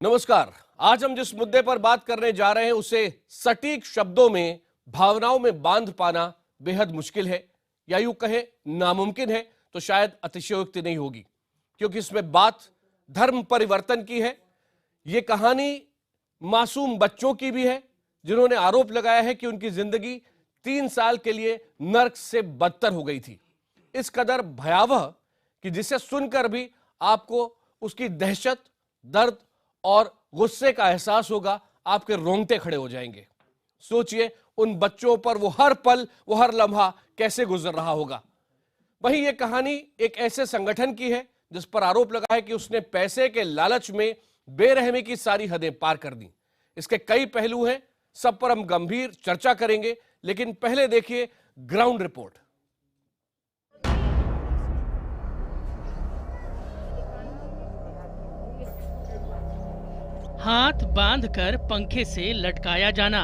नमस्कार। आज हम जिस मुद्दे पर बात करने जा रहे हैं उसे सटीक शब्दों में, भावनाओं में बांध पाना बेहद मुश्किल है, या यूं कहें नामुमकिन है तो शायद अतिशयोक्ति नहीं होगी, क्योंकि इसमें बात धर्म परिवर्तन की है। यह कहानी मासूम बच्चों की भी है जिन्होंने आरोप लगाया है कि उनकी जिंदगी 3 साल के लिए नर्क से बदतर हो गई थी। इस कदर भयावह कि जिसे सुनकर भी आपको उसकी दहशत, दर्द और गुस्से का एहसास होगा, आपके रोंगटे खड़े हो जाएंगे। सोचिए उन बच्चों पर वो हर पल, वो हर लम्हा कैसे गुजर रहा होगा। वहीं यह कहानी एक ऐसे संगठन की है जिस पर आरोप लगा है कि उसने पैसे के लालच में बेरहमी की सारी हदें पार कर दी। इसके कई पहलू हैं, सब पर हम गंभीर चर्चा करेंगे, लेकिन पहले देखिए ग्राउंड रिपोर्ट। हाथ बांधकर पंखे से लटकाया जाना,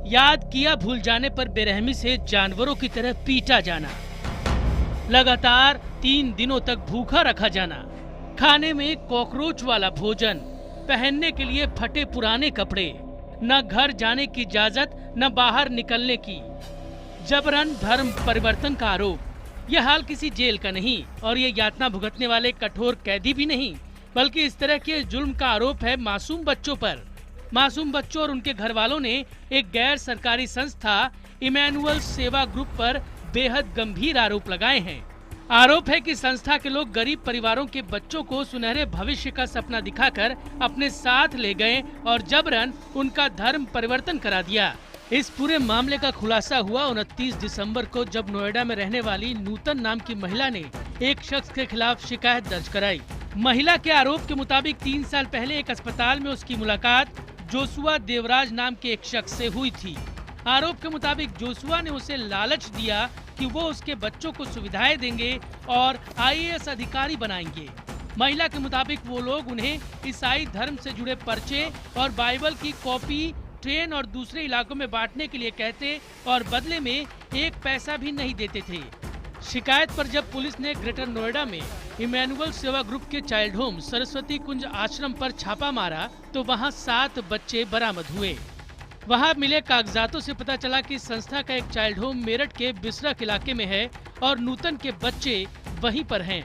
याद किया भूल जाने पर बेरहमी से जानवरों की तरह पीटा जाना, लगातार 3 दिनों तक भूखा रखा जाना, खाने में कॉकरोच वाला भोजन, पहनने के लिए फटे पुराने कपड़े, न घर जाने की इजाजत न बाहर निकलने की, जबरन धर्म परिवर्तन का आरोप। यह हाल किसी जेल का नहीं और ये यातना भुगतने वाले कठोर कैदी भी नहीं, बल्कि इस तरह के जुल्म का आरोप है मासूम बच्चों पर। मासूम बच्चों और उनके घर वालों ने एक गैर सरकारी संस्था इमैनुअल सेवा ग्रुप पर बेहद गंभीर आरोप लगाए हैं। आरोप है कि संस्था के लोग गरीब परिवारों के बच्चों को सुनहरे भविष्य का सपना दिखाकर अपने साथ ले गए और जबरन उनका धर्म परिवर्तन करा दिया। इस पूरे मामले का खुलासा हुआ 29 दिसंबर को, जब नोएडा में रहने वाली नूतन नाम की महिला ने एक शख्स के खिलाफ शिकायत दर्ज कराई। महिला के आरोप के मुताबिक 3 साल पहले एक अस्पताल में उसकी मुलाकात जोशुआ देवराज नाम के एक शख्स से हुई थी। आरोप के मुताबिक जोशुआ ने उसे लालच दिया कि वो उसके बच्चों को सुविधाएं देंगे और IAS अधिकारी बनाएंगे। महिला के मुताबिक वो लोग उन्हें ईसाई धर्म से जुड़े पर्चे और बाइबल की कॉपी ट्रेन और दूसरे इलाकों में बांटने के लिए कहते और बदले में 1 पैसा भी नहीं देते थे। शिकायत पर जब पुलिस ने ग्रेटर नोएडा में इमैनुअल सेवा ग्रुप के चाइल्ड होम सरस्वती कुंज आश्रम पर छापा मारा तो वहां 7 बच्चे बरामद हुए। वहां मिले कागजातों से पता चला कि संस्था का एक चाइल्ड होम मेरठ के बिसरख इलाके में है और नूतन के बच्चे वहीं पर हैं।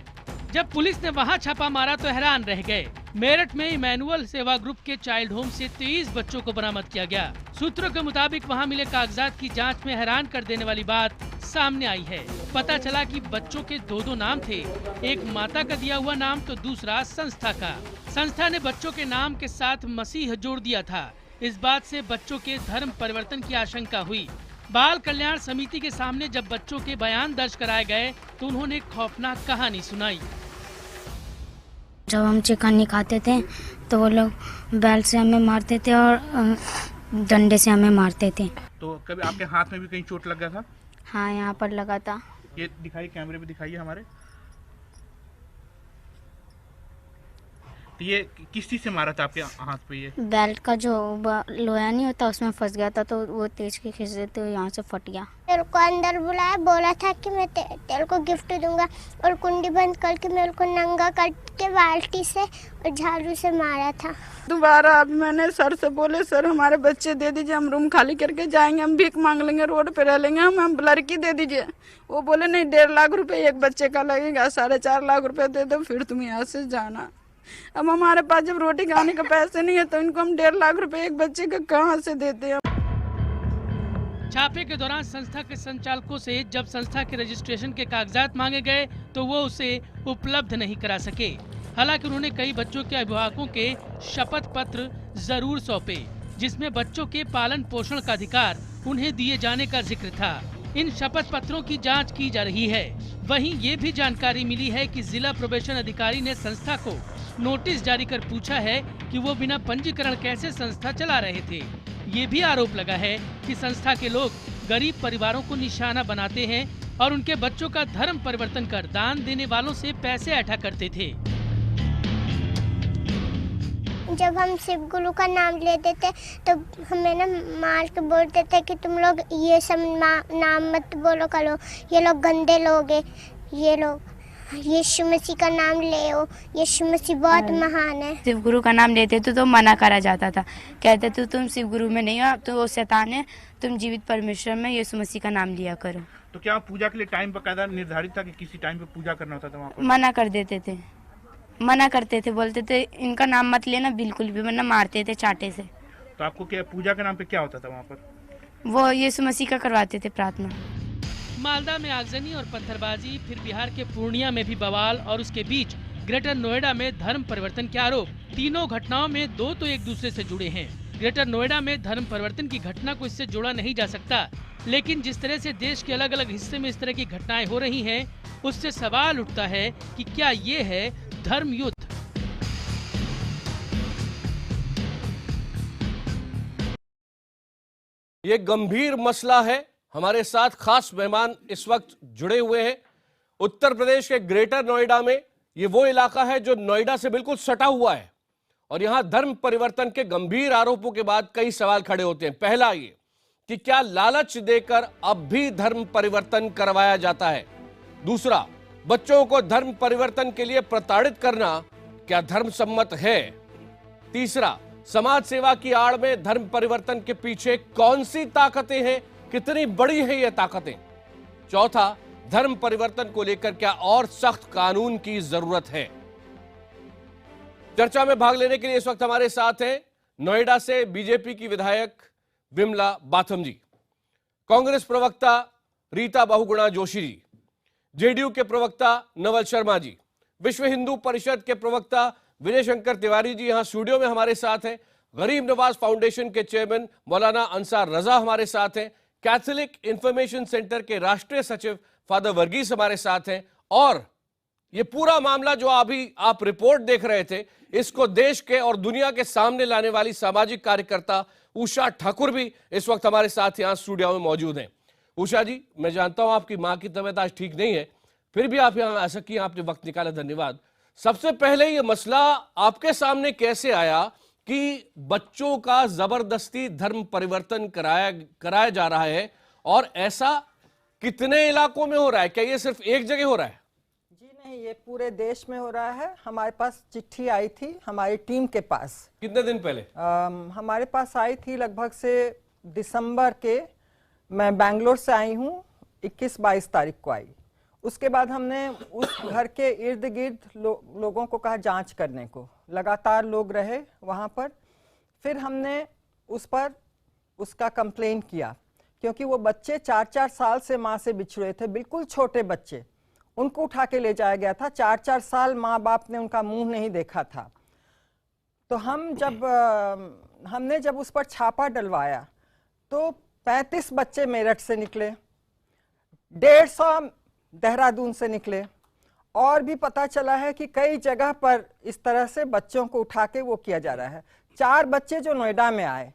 जब पुलिस ने वहां छापा मारा तो हैरान रह गए। मेरठ में इमैनुअल सेवा ग्रुप के चाइल्ड होम से 23 बच्चों को बरामद किया गया। सूत्रों के मुताबिक वहां मिले कागजात की जांच में हैरान कर देने वाली बात सामने आई है। पता चला कि बच्चों के 2 नाम थे, एक माता का दिया हुआ नाम तो दूसरा संस्था का। संस्था ने बच्चों के नाम के साथ मसीह जोड़ दिया था। इस बात से बच्चों के धर्म परिवर्तन की आशंका हुई। बाल कल्याण समिति के सामने जब बच्चों के बयान दर्ज कराए गए तो उन्होंने खौफनाक कहानी सुनाई। जब हम चिकन नहीं खाते थे तो वो लोग बैल से हमें मारते थे और डंडे से हमें मारते थे। तो कभी आपके हाथ में भी कहीं चोट लग गया था? हाँ, यहाँ पर लगा था। ये दिखाइए, कैमरे पे दिखाइए हमारे। तो ये किस चीज से मारा था आपके हाथ पे? ये बेल्ट का जो लोहा नहीं होता उसमें फंस गया था, तो वो तेज के खींच देते हुए यहाँ से फट गया। मेरे को अंदर बुलाया, बोला था कि मैं तेरे को गिफ्ट दूंगा और कुंडी बंद करके मेरे को नंगा करके बाल्टी से और झाड़ू से मारा था। दोबारा अब मैंने सर से बोले, सर हमारे बच्चे दे दीजिए, हम रूम खाली करके जाएंगे, हम भीख मांग लेंगे, रोड पे रह लेंगे, हम लड़की दे दीजिए। वो बोले नहीं, 1.5 लाख रुपए एक बच्चे का लगेगा, 4.5 लाख रुपए दे दो फिर तुम यहाँ से जाना। अब हमारे पास जब रोटी खाने के पैसे नहीं है तो इनको हम 1.5 लाख रुपए एक बच्चे का कहाँ से देते हैं। छापे के दौरान संस्था के संचालकों से जब संस्था के रजिस्ट्रेशन के कागजात मांगे गए तो वो उसे उपलब्ध नहीं करा सके। हालांकि उन्होंने कई बच्चों के अभिभावकों के शपथ पत्र जरूर सौंपे, जिसमें बच्चों के पालन पोषण का अधिकार उन्हें दिए जाने का जिक्र था। इन शपथ पत्रों की जांच की जा रही है। वहीं ये भी जानकारी मिली है कि जिला प्रोबेशन अधिकारी ने संस्था को नोटिस जारी कर पूछा है कि वो बिना पंजीकरण कैसे संस्था चला रहे थे। ये भी आरोप लगा है कि संस्था के लोग गरीब परिवारों को निशाना बनाते हैं और उनके बच्चों का धर्म परिवर्तन कर दान देने वालों से पैसे ऐंठा करते थे। जब हम शिव गुरु का नाम लेते थे तो हमें ना मार के बोलते थे कि तुम लोग ये सब नाम मत बोलो करो, ये लोग गंदे लोग हैं, ये लोग यीशु मसीह का नाम ले, यीशु मसीह बहुत महान है। शिव गुरु का नाम लेते तो मना करा जाता था, कहते थे तुम शिव गुरु में नहीं हो, तो वो शैतान है, तुम जीवित परमेश्वर में यीशु मसीह का नाम लिया करो। तो क्या पूजा के लिए टाइम बकायदा निर्धारित था कि किसी टाइम पे पूजा करना होता था वहाँ पर? मना कर देते थे, मना करते थे, बोलते थे इनका नाम मत लेना बिल्कुल भी, वरना मारते थे चाटे से। तो आपको क्या पूजा के नाम पे क्या होता था वहाँ पर? वो यीशु मसीह का करवाते थे प्रार्थना। मालदा में आगजनी और पत्थरबाजी, फिर बिहार के पूर्णिया में भी बवाल और उसके बीच ग्रेटर नोएडा में धर्म परिवर्तन के आरोप। तीनों घटनाओं में दो तो एक दूसरे से जुड़े हैं। ग्रेटर नोएडा में धर्म परिवर्तन की घटना को इससे जोड़ा नहीं जा सकता, लेकिन जिस तरह से देश के अलग अलग हिस्से में इस तरह की घटनाएं हो रही हैं, उससे सवाल उठता है कि क्या ये है धर्म युद्ध। ये गंभीर मसला है। हमारे साथ खास मेहमान इस वक्त जुड़े हुए हैं। उत्तर प्रदेश के ग्रेटर नोएडा में ये वो इलाका है जो नोएडा से बिल्कुल सटा हुआ है, और यहां धर्म परिवर्तन के गंभीर आरोपों के बाद कई सवाल खड़े होते हैं। पहला ये कि क्या लालच देकर अब भी धर्म परिवर्तन करवाया जाता है? दूसरा, बच्चों को धर्म परिवर्तन के लिए प्रताड़ित करना क्या धर्म सम्मत है? तीसरा, समाज सेवा की आड़ में धर्म परिवर्तन के पीछे कौन सी ताकतें हैं, कितनी बड़ी है ये ताकतें? चौथा, धर्म परिवर्तन को लेकर क्या और सख्त कानून की जरूरत है? चर्चा में भाग लेने के लिए इस वक्त हमारे साथ हैं नोएडा से बीजेपी की विधायक विमला बाथम जी, कांग्रेस प्रवक्ता रीता बहुगुणा जोशी जी, जेडीयू के प्रवक्ता नवल शर्मा जी, विश्व हिंदू परिषद के प्रवक्ता विजय शंकर तिवारी जी यहां स्टूडियो में हमारे साथ हैं, गरीब नवाज फाउंडेशन के चेयरमैन मौलाना अंसार रजा हमारे साथ हैं, कैथोलिक इंफॉर्मेशन सेंटर के राष्ट्रीय सचिव फादर वर्गीस हमारे साथ हैं, और ये पूरा मामला जो अभी आप रिपोर्ट देख रहे थे, इसको देश के और दुनिया के सामने लाने वाली सामाजिक कार्यकर्ता उषा ठाकुर भी इस वक्त हमारे साथ यहां स्टूडियो में मौजूद हैं। उषा जी, मैं जानता हूं आपकी मां की तबीयत आज ठीक नहीं है, फिर भी आप यहां ऐसा किया, आपने वक्त निकाला, धन्यवाद। सबसे पहले ये मसला आपके सामने कैसे आया कि बच्चों का जबरदस्ती धर्म परिवर्तन कराया जा रहा है, और ऐसा कितने इलाकों में हो रहा है? क्या ये सिर्फ एक जगह हो रहा है? जी नहीं, ये पूरे देश में हो रहा है। हमारे पास चिट्ठी आई थी हमारी टीम के पास। कितने दिन पहले? हमारे पास आई थी लगभग से दिसंबर के। मैं बेंगलोर से आई हूँ, 21-22 तारीख को आई। उसके बाद हमने उस घर के इर्द गिर्द लोगों को कहा जांच करने को। लगातार लोग रहे वहाँ पर। फिर हमने उस पर उसका कंप्लेन किया, क्योंकि वो बच्चे 4-4 साल से माँ से बिछड़े थे, बिल्कुल छोटे बच्चे। उनको उठा के ले जाया गया था। 4-4 साल माँ बाप ने उनका मुंह नहीं देखा था। तो हमने जब उस पर छापा डलवाया तो 35 बच्चे मेरठ से निकले, 150 देहरादून से निकले, और भी पता चला है कि कई जगह पर इस तरह से बच्चों को उठा के वो किया जा रहा है। 4 बच्चे जो नोएडा में आए,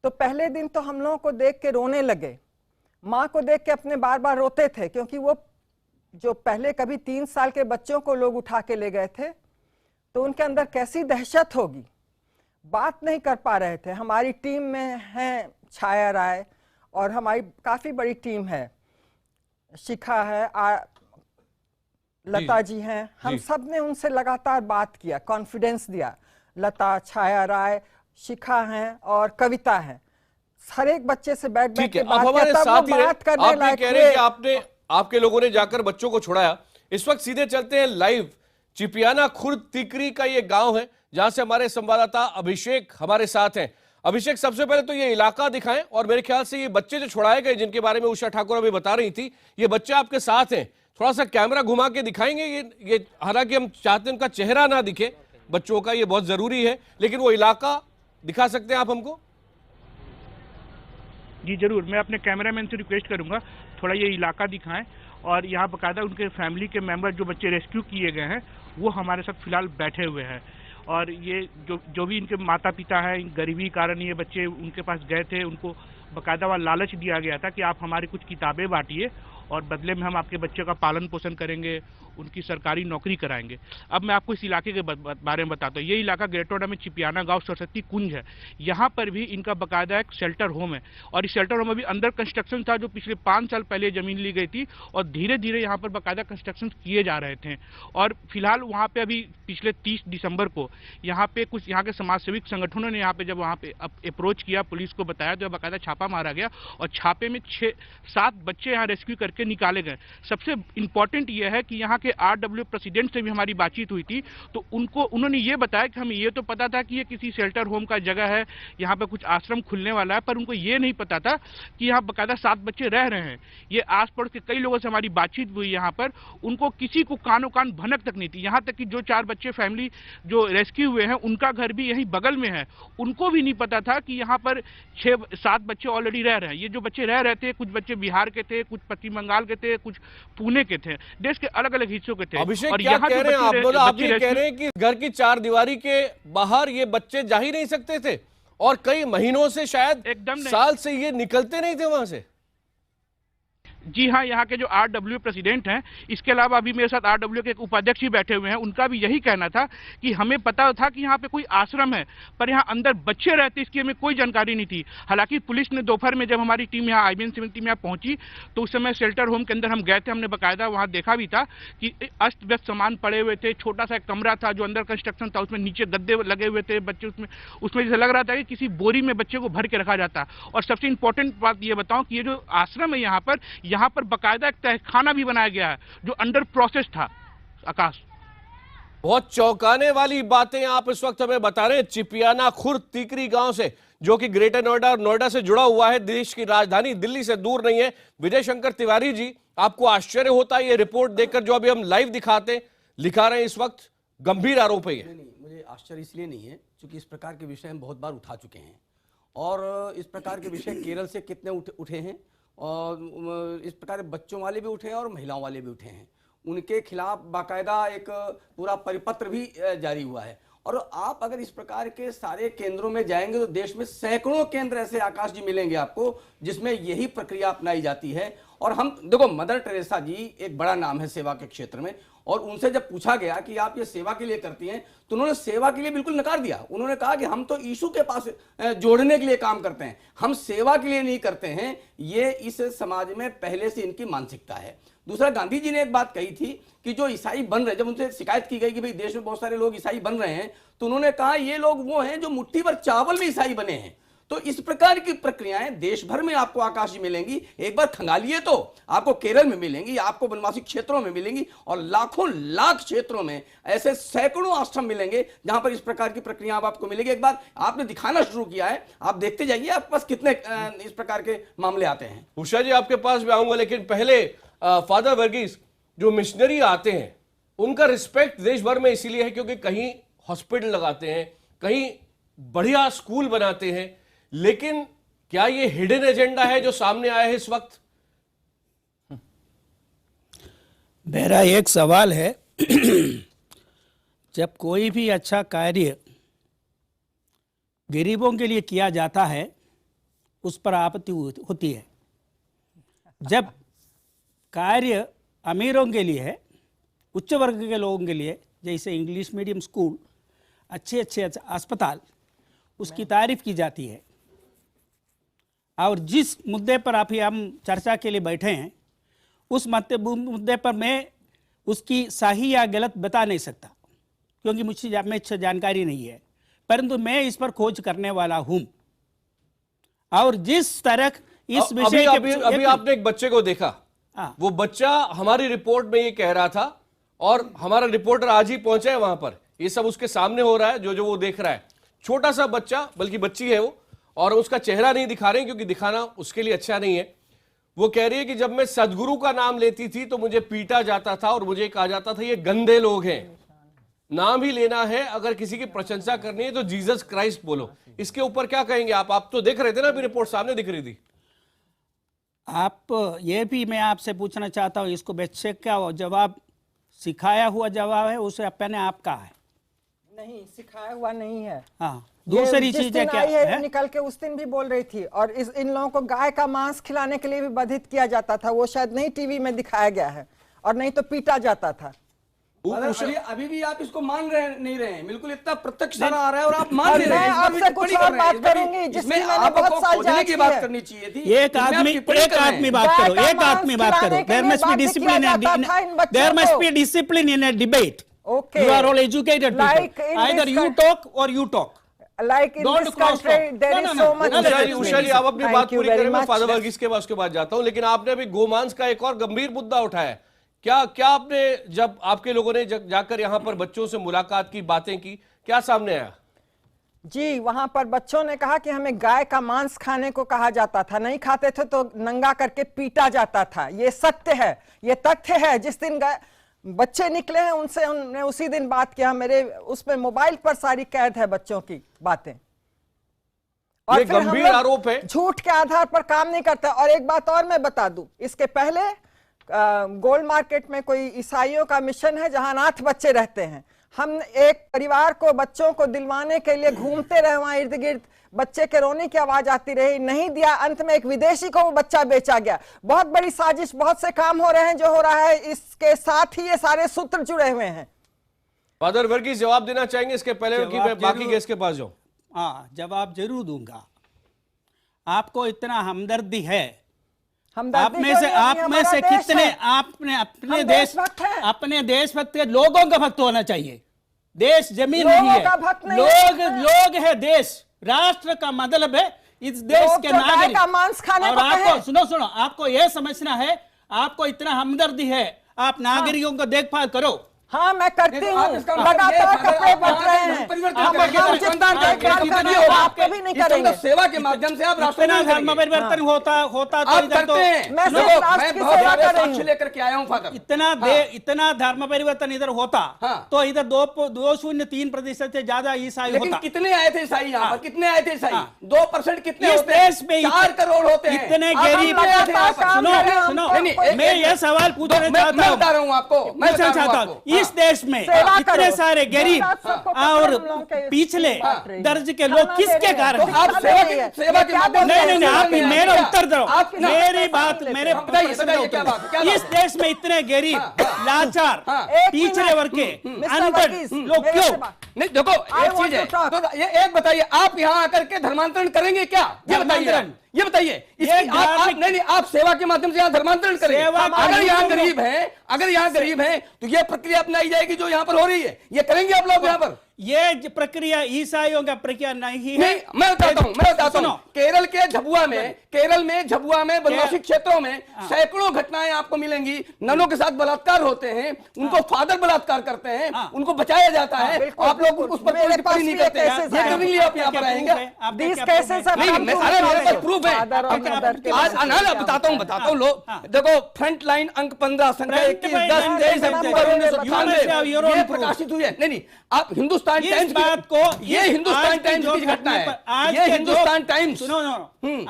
तो पहले दिन तो हम लोगों को देख के रोने लगे। माँ को देख के अपने बार बार रोते थे, क्योंकि वो जो पहले कभी 3 साल के बच्चों को लोग उठा के ले गए थे, तो उनके अंदर कैसी दहशत होगी, बात नहीं कर पा रहे थे। हमारी टीम में है छाया राय, और हमारी काफ़ी बड़ी टीम है, शिखा है, लता जी हैं। हम सब ने उनसे लगातार बात किया, कॉन्फिडेंस दिया। लता, छाया राय, शिखा हैं और कविता हैं। हर एक बच्चे से बैठ के बात करने लायक हुए। आपके लोगों ने जाकर बच्चों को छुड़ाया। इस वक्त सीधे चलते हैं लाइव। चिपियाना खुर्द तिकरी का ये गांव है, जहां से हमारे संवाददाता अभिषेक हमारे साथ हैं। अभिषेक, सबसे पहले तो ये इलाका दिखाएं, और मेरे ख्याल से ये बच्चे जो छुड़ाए गए, जिनके बारे में उषा ठाकुर अभी बता रही थी, ये बच्चे आपके साथ हैं। थोड़ा सा कैमरा घुमा के दिखाएंगे ये हालांकि हम चाहते हैं उनका चेहरा ना दिखे बच्चों का, ये बहुत जरूरी है, लेकिन वो इलाका दिखा सकते हैं आप हमको? जी जरूर, मैं अपने कैमरामैन से रिक्वेस्ट करूंगा थोड़ा ये इलाका दिखाएं, और यहाँ बकायदा उनके फैमिली के मेंबर जो बच्चे रेस्क्यू किए गए हैं वो हमारे साथ फिलहाल बैठे हुए हैं। और ये जो भी इनके माता पिता हैं, गरीबी कारण ये बच्चे उनके पास गए थे, उनको बकायदा वाला लालच दिया गया था कि आप हमारी कुछ किताबें बांटिए और बदले में हम आपके बच्चे का पालन पोषण करेंगे, उनकी सरकारी नौकरी कराएंगे। अब मैं आपको इस इलाके के बारे में बताता हूँ। ये इलाका ग्रेटर नोएडा में चिपियाना गांव सरस्वती कुंज है। यहाँ पर भी इनका बाकायदा एक शेल्टर होम है और इस शेल्टर होम अभी अंडर कंस्ट्रक्शन था, जो पिछले 5 साल पहले जमीन ली गई थी और धीरे धीरे यहाँ पर बाकायदा कंस्ट्रक्शन किए जा रहे थे। और फिलहाल वहाँ पे अभी पिछले 30 दिसंबर को यहाँ पे कुछ यहाँ के समाजसेविक संगठनों ने यहाँ पे जब वहाँ पे अप्रोच किया, पुलिस को बताया, तो बाकायदा छापा मारा गया और छापे में 6-7 बच्चे यहाँ रेस्क्यू करके निकाले गए। सबसे इंपॉर्टेंट ये है कि यहाँ के RW प्रेसिडेंट से भी हमारी बातचीत हुई थी, तो उन्होंने ये बताया कि हमें ये तो पता था कि ये किसी शेल्टर होम का जगह है, यहाँ पे कुछ आश्रम खुलने वाला है, पर उनको ये नहीं पता था कि यहाँ बाकायदा 7 बच्चे रह रहे हैं। ये आस पड़ोस के कई लोगों से हमारी बातचीत हुई यहाँ पर, उनको किसी को कानो कान भनक तक नहीं थी। यहाँ तक कि जो 4 बच्चे फैमिली जो रेस्क्यू हुए हैं उनका घर भी यहीं बगल में है, उनको भी नहीं पता था कि यहाँ पर 6-7 बच्चे ऑलरेडी रह रहे हैं। ये जो बच्चे रह रहे थे, कुछ बच्चे बिहार के थे, कुछ पश्चिम बंगाल के थे, कुछ पुणे के थे, देश के अलग अलग हिस्सों के थे। अभिषेक, और क्या यहाँ कह रहे हैं आप? मतलब आप ये कह रहे हैं कि घर की 4 दीवारी के बाहर ये बच्चे जा ही नहीं सकते थे और कई महीनों से, शायद एकदम साल से ये निकलते नहीं थे वहां से? जी हाँ, यहाँ के जो RW प्रेसिडेंट हैं, इसके अलावा अभी मेरे साथ RW के एक उपाध्यक्ष भी बैठे हुए हैं, उनका भी यही कहना था कि हमें पता था कि यहाँ पे कोई आश्रम है, पर यहाँ अंदर बच्चे रहते इसकी हमें कोई जानकारी नहीं थी। हालांकि पुलिस ने दोपहर में जब हमारी टीम यहाँ IBN सिविल टीम यहाँ पहुंची तो उस समय शेल्टर होम के अंदर हम गए थे, हमने बाकायदा वहाँ देखा भी था कि अस्त व्यस्त सामान पड़े हुए थे। छोटा सा एक कमरा था जो अंदर कंस्ट्रक्शन था, उसमें नीचे गद्दे लगे हुए थे, बच्चे उसमें जैसे लग रहा था कि किसी बोरी में बच्चे को भर के रखा जाता। और सबसे इंपॉर्टेंट बात ये बताऊं कि ये जो आश्रम है यहाँ पर बाकायदा एक तहखाना भी बनाया गया है जो अंडर प्रोसेस था। आकाश, बहुत चौंकाने वाली बातें आप इस वक्त हमें बता रहे हैं चिपियाना खुर्द टीकरी गांव से, जो कि ग्रेटर नोएडा और नोएडा से जुड़ा हुआ है, देश की राजधानी दिल्ली से दूर नहीं है। विजय शंकर तिवारी जी, आपको आश्चर्य होता है ये रिपोर्ट देखकर जो अभी हम लाइव दिखा रहे हैं इस वक्त? गंभीर आरोप है ये। नहीं, मुझे आश्चर्य इसलिए नहीं है क्योंकि इस प्रकार के विषय हम बहुत बार उठा चुके हैं और इस प्रकार के विषय केरल से कितने उठे हैं और इस प्रकार बच्चों वाले भी उठे हैं और महिलाओं वाले भी उठे हैं। उनके खिलाफ बाकायदा एक पूरा परिपत्र भी जारी हुआ है। और आप अगर इस प्रकार के सारे केंद्रों में जाएंगे तो देश में सैकड़ों केंद्र ऐसे आकाश जी मिलेंगे आपको जिसमें यही प्रक्रिया अपनाई जाती है। और हम देखो, मदर टेरेसा जी एक बड़ा नाम है सेवा के क्षेत्र में, और उनसे जब पूछा गया कि आप ये सेवा के लिए करती हैं तो उन्होंने सेवा के लिए बिल्कुल नकार दिया। उन्होंने कहा कि हम तो यीशु के पास जोड़ने के लिए काम करते हैं, हम सेवा के लिए नहीं करते हैं। ये इस समाज में पहले से इनकी मानसिकता है। दूसरा, गांधी जी ने एक बात कही थी कि जो ईसाई बन रहे, जब उनसे शिकायत की गई कि भाई देश में बहुत सारे लोग ईसाई बन रहे हैं, तो उन्होंने कहा ये लोग वो हैं जो मुट्ठी भर चावल में ईसाई बने हैं। तो इस प्रकार की प्रक्रियाएं देश भर में आपको आकाश जी मिलेंगी। एक बार खंगालिए तो आपको केरल में मिलेंगी, आपको वनवासी क्षेत्रों में मिलेंगी और लाखों लाख क्षेत्रों में ऐसे सैकड़ों आश्रम मिलेंगे जहां पर इस प्रकार की प्रक्रिया आपको मिलेगी। एक बार आपने दिखाना शुरू किया है, आप देखते जाइए आपके पास कितने इस प्रकार के मामले आते हैं। उषा जी, आपके पास भी आऊंगा, लेकिन पहले फादर वर्गीस, जो मिशनरी आते हैं उनका रिस्पेक्ट देश भर में इसीलिए है क्योंकि कहीं हॉस्पिटल लगाते हैं, कहीं बढ़िया स्कूल बनाते हैं, लेकिन क्या ये हिडन एजेंडा है जो सामने आया है इस वक्त? मेरा एक सवाल है जब कोई भी अच्छा कार्य गरीबों के लिए किया जाता है उस पर आपत्ति होती है। जब कार्य अमीरों के लिए है, उच्च वर्ग के लोगों के लिए, जैसे इंग्लिश मीडियम स्कूल, अच्छे अस्पताल, उसकी तारीफ की जाती है। और जिस मुद्दे पर आप हम चर्चा के लिए बैठे हैं उस मुद्दे पर मैं उसकी सही या गलत बता नहीं सकता क्योंकि मुझे जानकारी नहीं है, परंतु मैं इस पर खोज करने वाला हूं। और जिस तरह इस विषय अभी आपने एक बच्चे को देखा, वो बच्चा हमारी रिपोर्ट में ये कह रहा था और हमारा रिपोर्टर आज ही पहुंचा है वहां पर, ये सब उसके सामने हो रहा है जो वो देख रहा है। छोटा सा बच्चा, बल्कि बच्ची है वो, और उसका चेहरा नहीं दिखा रहे हैं क्योंकि दिखाना उसके लिए अच्छा नहीं है। वो कह रही है कि जब मैं सदगुरु का नाम लेती थी तो मुझे पीटा जाता था और मुझे कहा जाता था ये गंदे लोग हैं, नाम ही लेना है, अगर किसी की प्रशंसा करनी है तो जीसस क्राइस्ट बोलो। इसके ऊपर क्या कहेंगे आप तो देख रहे थे ना, अभी रिपोर्ट सामने दिख रही थी। आप ये भी मैं आपसे पूछना चाहता हूँ, इसको बच्चे का जवाब सिखाया हुआ जवाब है, उसे अपने आप का है? नहीं, सिखाया हुआ नहीं है। हाँ, दूसरी जिस चीज दिन क्या आई है है? निकल के उस दिन भी बोल रही थी। और इन लोगों को गाय का मांस खिलाने के लिए भी बाधित किया जाता था, वो शायद नहीं टीवी में दिखाया गया है, और नहीं तो पीटा जाता था। अभी भी आप इसको मान नहीं रहे हैं, बिल्कुल इतना प्रत्यक्ष सारा आ रहा है और आप मान नहीं रहे मैं हैं। आपसे कुछ और बात करूंगी जिसमें मैंने बहुत साल जांच की की बात है। करनी चाहिए थी। एक आदमी बात करो, एक आदमी बात करो। There must be discipline there must be discipline in a debate. Okay. You are all educated Like people. in Either this you talk or you talk. Like in Don't this cross country, talk. there No, is no, so no. much. No, no, discipline. Usha जी आप अपनी Thank बात you पूरी very करें, मैं much. Father Varghese के पास के बाद जाता हूं। लेकिन आपने अभी गोमांस का एक और गंभीर मुद्दा उठाया। क्या आपने जब आपके लोगों ने जाकर यहां पर बच्चों से मुलाकात की, बातें की, क्या सामने आया? जी, वहां पर बच्चों ने कहा कि हमें गाय का मांस खाने को कहा जाता था, नहीं खाते थे तो नंगा करके पीटा जाता था। ये सत्य है, ये तथ्य है। जिस दिन बच्चे निकले हैं उनसे हमने उसी दिन बात किया। मेरे उसमें मोबाइल पर सारी कैद है बच्चों की बातें। और ये फिर हम गंभीर लोग आरोप है। झूठ के आधार पर काम नहीं करते। और एक बात और मैं बता दूं, इसके पहले गोल्ड मार्केट में कोई ईसाइयों का मिशन है जहां अनाथ बच्चे रहते हैं। हम एक परिवार को, बच्चों को दिलवाने के लिए घूमते रहे वहां इर्द गिर्द, बच्चे के रोने की आवाज आती रही, नहीं दिया। अंत में एक विदेशी को वो बच्चा बेचा गया। बहुत बड़ी साजिश, बहुत से काम हो रहे हैं जो हो रहा है, इसके साथ ही ये सारे सूत्र जुड़े हुए हैं। फादर वर्गीस जवाब देना चाहेंगे इसके पहले कि मैं बाकी केस के पास जाऊं? हाँ, जवाब जरूर दूंगा। आपको इतना हमदर्दी है, आप में से कितने आपने अपने देशभक्त के लोगों का भक्त होना चाहिए। देश जमीन नहीं है, लोग है देश। राष्ट्र का मतलब है इस देश के नागरिक। और आपको सुनो, आपको यह समझना है, आपको इतना हमदर्दी है, आप नागरिकों को देखभाल करो। हाँ, मैं करती हूँ। लगातार कपड़े बच रहे हैं, आपके भी नहीं करेंगे। सेवा के माध्यम से आप राष्ट्र धर्म परिवर्तन होता आप करते हैं। मैं बहुत सारे साक्ष्य लेकर के आया हूँ फादर। इतना धर्म परिवर्तन इधर होता तो इधर 2.03% से ज्यादा ईसाई होता। लेकिन कितने आए थे ईसाई यहाँ पर? कितने आए थे ईसाई? 2% कितने होते हैं? 4 करोड़ होते हैं। इतने गरीब। सुनो, मैं यह सवाल पूछना चाहता हूँ, बता रहा हूँ आपको, मैं पूछना चाहता हूँ, इस देश में इतने सारे गरीब और पिछले दर्ज के लोग किसके कारण? आप सेवा के माध्यम से नहीं, आप मेरा उत्तर दो, मेरी बात, मेरे इस देश में इतने गरीब, लाचार, पिछड़े वर्ग के अनपढ़ लोग क्यों? नहीं, देखो एक चीज है, तो ये एक बताइए, आप यहाँ आकर के धर्मांतरण करेंगे क्या? ये बताइए, ये बताइए। नहीं, आप सेवा के माध्यम से यहाँ धर्मांतरण करेंगे। अगर यहाँ गरीब हैं तो ये प्रक्रिया अपनाई जाएगी जो यहाँ पर हो रही है, ये करेंगे आप लोग यहाँ पर? ये प्रक्रिया ईसाइयों का प्रक्रिया नहीं है। मैं बताता हूँ, केरल में झबुआ में वनवासी क्षेत्रों में सैकड़ों घटनाएं आपको मिलेंगी। ननों के साथ बलात्कार होते हैं, उनको फादर बलात्कार करते हैं, उनको बचाया जाता है, आप लोग उस पर कोई टिप्पणी नहीं करते। ये करने के लिए आप यहाँ पर आएंगे? मेरे पास प्रूफ है। आज बताता हूँ लोग देखो, फ्रंट लाइन अंक 15 संख्या 21 10 23 अक्टूबर 1998 ये प्रकाशित हुई है। नहीं, आप हिंदुस्तान टाइम्स बात को, ये हिंदुस्तान टाइम्स की घटना है, ये हिंदुस्तान टाइम्स। सुनो,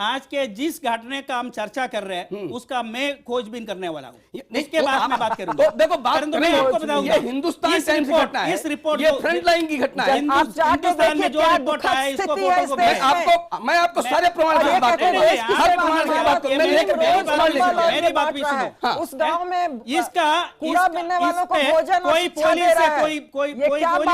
आज के जिस घटने का हम चर्चा कर रहे हैं उसका मैं खोजबीन करने वाला हूँ, इसके बाद मैं बात करूंगा। तो देखो बात करें, आपको बताऊंगा, ये हिंदुस्तान टाइम्स की घटना है, इस रिपोर्ट, ये फ्रंट लाइन की घटना है। हिंदुस्तान में जो रिपोर्ट आया इसको फोटो को मैं आपको सारे प्रमाण के बात करूंगा, सारे प्रमाण के बात करूंगा। मेरी बात भी सुनो। उस गांव में इसका कूड़ा मिलने वालों को भोजन कोई पुलिस से कोई बिल्कुल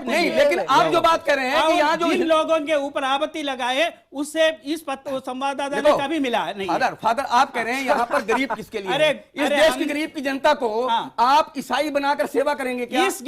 नहीं, लेकिन आप जो बात कर रहे हैं कि यहाँ जो जिन लोगों के ऊपर आपत्ति लगाए उससे इस संवाददाता ने कभी मिला नहीं। फादर आप कह रहे हैं यहाँ पर गरीब किसके लिए? अरे इस देश की गरीब की जनता को आप ईसाई बनाकर सेवा करेंगे क्या? इस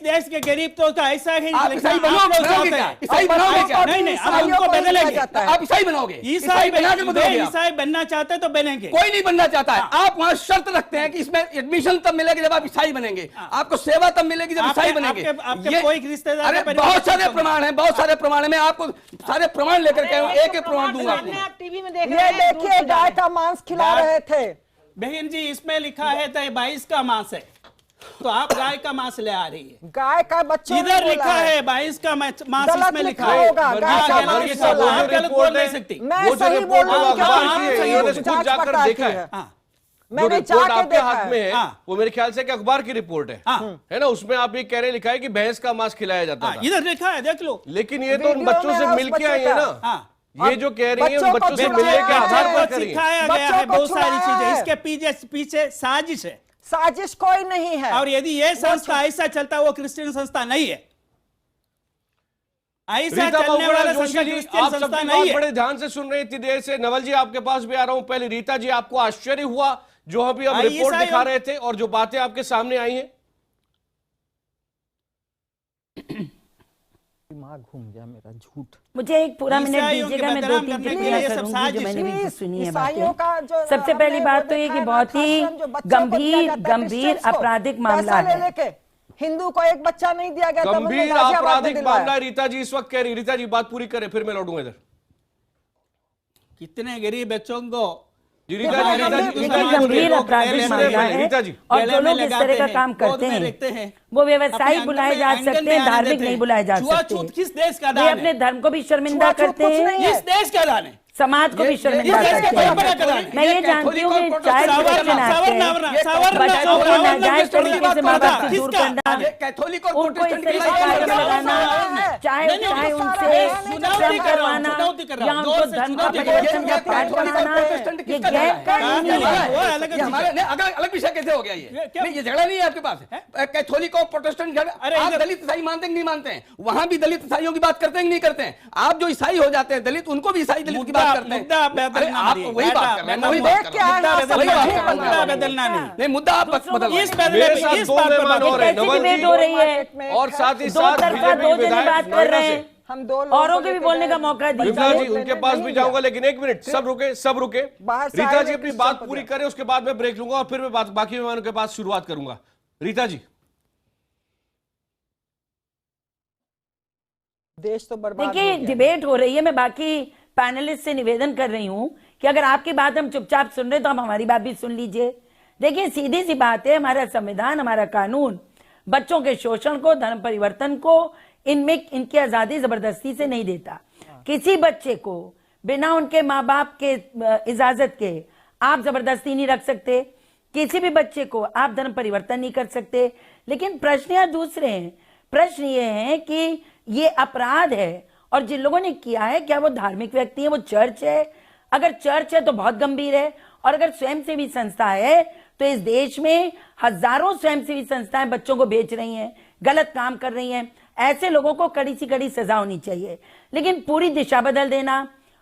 देश के गरीब तो ऐसा ही ईसाई बनोगे क्या? ईसाई बनोगे क्या? नहीं, अब उनको बदलेंगे। आप ईसाई बनोगे? ईसाई बनना चाहते तो बनेंगे। कोई नहीं बनना चाहता है। आप वहाँ शर्त रखते हैं कि इसमें एडमिशन तब मिलेगी जब आप ईसाई बनेंगे, आपको सेवा तब मिलेगी जब ईसाई बनेंगे। ये कोई रिश्तेदार? अरे बहुत सारे प्रमाण हैं, बहुत सारे प्रमाण है। मैं आपको सारे प्रमाण लेकर के एक एक प्रमाण दूंगा। टीवी में देख रहे हैं, देखिए गाय का मांस खिला रहे थे। बहन जी, इसमें लिखा है 22 का मांस है, तो आप गाय का मांस ले आ रही है। गाय का बच्चा इधर लिखा है 22 का मांस, इसमें लिखा है। आप गलत बोल नहीं सकती। मैं सही बोल रहा हूँ, जाकर देखा है। जो मैंने रिपोर्ट जाके आपके देखा हाथ है। में है हाँ। वो मेरे ख्याल से एक अखबार की रिपोर्ट है ना, उसमें आप ये कह रहे लिखा है कि भैंस का मांस खिलाया जाता हाँ, था। इधर लिखा है, देख लो। लेकिन ये तो उन वीडियो बच्चों में से है उस मिलके बच्चे आई है का। ना, हाँ, ये जो कह रही है बच्चों उन को बच्चों से छुड़ाया मिलने के है। आधार पर को करिए। सिखाया गया बच्चों है को बहुत सारी छुड़ाया चीजें, है। इसके पीछे साजिश है। साजिश कोई नहीं है। और यदि ये संस्था ऐसा चलता है, वो क्रिश्चियन संस्था नहीं है। ऐसा रीता चलने बहुगुणा वाला जोशी संस्था जी, क्रिश्चियन आप संस्था सबकी नहीं बात है। बड़े ध्यान से सुन रहे हैं इतनी देर से। नवल जी आपके पास भी आ रहा हूं। पहले रीता जी, आपको आश्चर्य हुआ जो अभी हम रिपोर्ट दिखा रहे थे और जो बातें आपके सामने आई हैं? दिमाग घूम गया मेरा, झूठ। मुझे एक पूरा मिनट ईसाइयों के दीजिएगा, मैं बदनाम 2-3 करने के टिप्पणियां लिए सब करूंगी साजिश जो मैंने भी है। सुनी है ईसाइयों का बातें। जो सबसे हमने पहली बात तो ये कि दिखाया बहुत ही खासकर जो बच्चों को दिया गंभीर जाता है गंभीर क्रिश्चियंस को, आपराधिक मामला पैसा ले है। लेके हिंदू को एक बच्चा नहीं दिया गया था, हमने गंभीर गाजियाबाद में आपराधिक दिलवाया। मामला रीता जी इस वक्त कह रही। रीता जी बात पूरी करें, फिर मैं लौटूंगा इधर। कितने गरीब बच्चों को जी रीता जी, रीता जी, देखिए, रीता जी, गंभीर लोग आपराधिक ले मामला रहे हैं। है रीता जी, और गले जो में लोग इस तरह लगाते का हैं, काम गोद करते में रखते हैं हैं, वो व्यवसायी अपने बुलाए अंकल जा में सकते आंगन में हैं, आने धार्मिक देते नहीं हैं। बुलाए जा छुआछूत सकते। किस देश का वे दान अपने है? धर्म को भी शर्मिंदा छुआछूत करते कुछ हैं, नहीं है। इस देश का दान है। समाज को भी शर्मिंदा ये करते बड़ा दान हैं। है। मैं ये जानती हूँ कि चाइल्ड प्रोटेक्शन एक्ट है, बच्चों को नाजायज तरीके से माँ बाप से दूर करना, कैथोलिक और उनको इस प्रोटेस्टेंट तरह की के बात कार्य कर में रहे हैं। लगाना, चाहे उनसे श्रम करवाना या उनको धर्म का परिवर्तन का पाठ कराना, ये गैर कानूनी है। ये हमारे नहीं, अलग विषय कैसे हो गया ये? नहीं, ये झगड़ा नहीं है आपके पास। कैथोलिक और प्रोटेस्टेंट आप दलित ईसाई मानते हैं कि नहीं मानते हैं? वहां भी दलित ईसाइयों की बात करते हैं कि नहीं करते हैं? आप जो ईसाई हो जाते हैं दलित, उनको भी ईसाई दलित की बात करते हैं। अरे आप वही बात कर रहे हैं, मैं वही बात कर रहा हूं। मुद्दा बदलना नहीं। मुद्दा आप मतलब इस मेरे साथ इस दो बात पर मेहमान बात और हैं, कैसी नवल डिबेट हो जी रही है? और साथ ही दो साथ तरफा बीजेपी दो जने विधायक बात कर नोएडा रहे से। हैं, हम दो लोगों औरों को के भी लेके बोलने का गए। मौका विमला जी, दीजिए। उनके पास भी जाऊंगा, लेकिन एक मिनट, सब रुके, सब रुके। बाहर से रीता आए जी हुए अपनी क्रिश्चियन बात को पूरी दिया। करें, उसके बाद मैं ब्रेक लूंगा और फिर मैं बाकी मेहमानों के पास शुरुआत करूंगा। रीता जी, देश तो बर्बाद हो देखिए, गया। डिबेट हो रही है। मैं बाकी पैनलिस्ट से निवेदन कर रही हूं कि अगर आपकी बात हम चुपचाप सुन रहे तो हम हमारी बात भी सुन लीजिए। देखिए, सीधी सी बात है, हमारा संविधान, हमारा कानून बच्चों के शोषण को, धर्म परिवर्तन को, इनमें इनकी आजादी जबरदस्ती से नहीं देता। किसी बच्चे को बिना उनके माँ बाप के इजाजत के आप जबरदस्ती नहीं रख सकते। किसी भी बच्चे को आप धर्म परिवर्तन नहीं कर सकते। लेकिन प्रश्न यहाँ दूसरे हैं। प्रश्न ये है कि ये अपराध है और जिन लोगों ने किया है, क्या वो धार्मिक व्यक्ति है, वो चर्च है? अगर चर्च है तो बहुत गंभीर है, और अगर स्वयंसेवी संस्था है तो इस देश में हजारों स्वयंसेवी संस्थाएं बच्चों को बेच रही हैं, गलत काम कर रही हैं। ऐसे लोगों को कड़ी सी कड़ी सजा होनी चाहिए। लेकिन पूरी दिशा बदल देना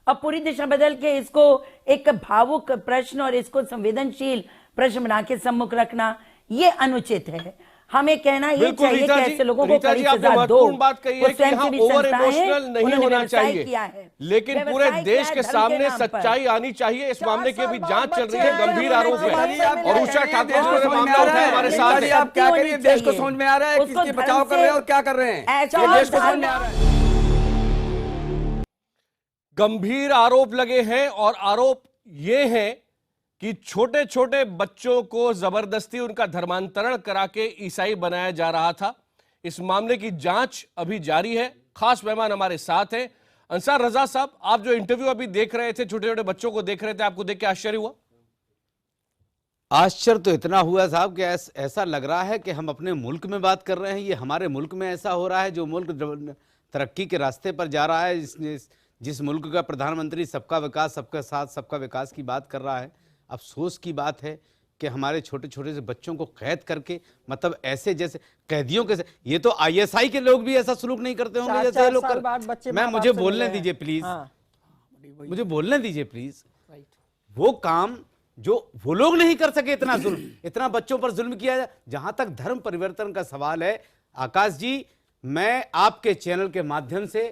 और पूरी दिशा बदल के इसको एक भावुक प्रश्न और इसको संवेदनशील प्रश्न बना के सम्मुख रखना, ये अनुचित है। हमें कहना ये बिल्कुल चाहिए कि रीता जी, ऐसे लोगों को रीता कड़ी जी, आपने सजा दो। महत्वपूर्ण बात कही है वो कि यहाँ स्वयंसेवी ओवर संस्थाएं हैं, इमोशनल नहीं उन्होंने होना व्यवसाय चाहिए, किया है। लेकिन पूरे व्यवसाय देश किया के है धर्म सामने नाम पर। सच्चाई आनी चाहिए। इस मामले की अभी साल जांच बाद चल रही है, बच्चे गंभीर हैं, आरोप है। हमारे सामने और उषा हैं। ठाकुर देश को ने समझ में मामला आ रहा उठाया है। हमारे रीता साथ जी, है। आप क्या कह रही है? देश को चाहिए। समझ में आ रहा है उसको किसके बचाव कर रहे हैं और क्या कर रहे हैं? ऐसा ये देश को समझ में आ रहा है। गंभीर आरोप लगे हैं और आरोप ये है कि छोटे छोटे बच्चों को जबरदस्ती उनका धर्मांतरण करा के ईसाई बनाया जा रहा था। इस मामले की जांच अभी जारी है। खास मेहमान हमारे साथ हैं। अंसार रजा साहब, आप जो इंटरव्यू अभी देख रहे थे, छोटे छोटे बच्चों को देख रहे थे, आपको देख के आश्चर्य हुआ? आश्चर्य तो इतना हुआ साहब कि ऐसा लग रहा है कि हम अपने मुल्क में बात कर रहे हैं। ये हमारे मुल्क में ऐसा हो रहा है, जो मुल्क तरक्की के रास्ते पर जा रहा है, जिस मुल्क का प्रधानमंत्री सबका विकास, सबका साथ, सबका विकास की बात कर रहा है। अफसोस की बात है कि हमारे छोटे छोटे से बच्चों को कैद करके, मतलब ऐसे जैसे कैदियों के, ये तो आईएसआई के लोग भी ऐसा सलूक नहीं करते होंगे जैसे ये लोग कर। मैं मुझे बोलने दीजिए प्लीज, मुझे बोलने दीजिए प्लीज। वो काम जो वो लोग नहीं कर सके, इतना जुल्म, इतना बच्चों पर जुल्म किया जाए। जहां तक धर्म परिवर्तन का सवाल है, आकाश जी, मैं आपके चैनल के माध्यम से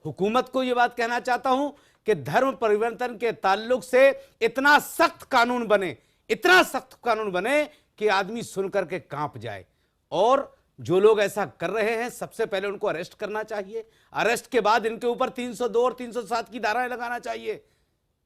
हुकूमत को यह बात कहना चाहता हूं कि धर्म परिवर्तन के ताल्लुक से इतना सख्त कानून बने, इतना सख्त कानून बने कि आदमी सुन करके कांप जाए। और जो लोग ऐसा कर रहे हैं, सबसे पहले उनको अरेस्ट करना चाहिए। अरेस्ट के बाद इनके ऊपर 302 और 307 की धाराएं लगाना चाहिए।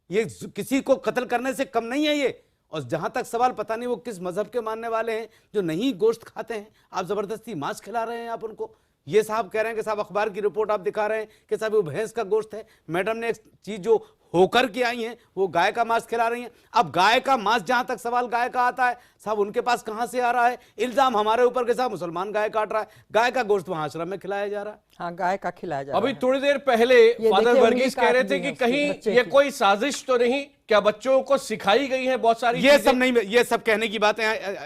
ये किसी को कत्ल करने से कम नहीं है ये। और जहां तक सवाल, पता नहीं वो किस मजहब के मानने वाले हैं जो नहीं गोश्त खाते हैं, आप जबरदस्ती मांस खिला रहे हैं आप उनको। ये साहब कह रहे हैं कि साहब अखबार की रिपोर्ट आप दिखा रहे हैं कि साहब वो भैंस का गोश्त है। मैडम ने एक चीज जो होकर के आई हैं वो गाय का मांस खिला रही हैं। अब गाय का मांस, जहां तक सवाल गाय का आता है साहब, उनके पास कहां से आ रहा है? इल्जाम हमारे ऊपर के साहब मुसलमान गाय काट रहा है, गाय का गोश्त वहां आश्रम में खिलाया जा रहा है। हाँ, गाय का खिलाया जा रहा है। अभी थोड़ी देर पहले फादर वर्गीस कह रहे थे कि कहीं ये कोई साजिश तो नहीं, क्या बच्चों को सिखाई गई है बहुत सारी ये सब नहीं, ये सब कहने की बातें हैं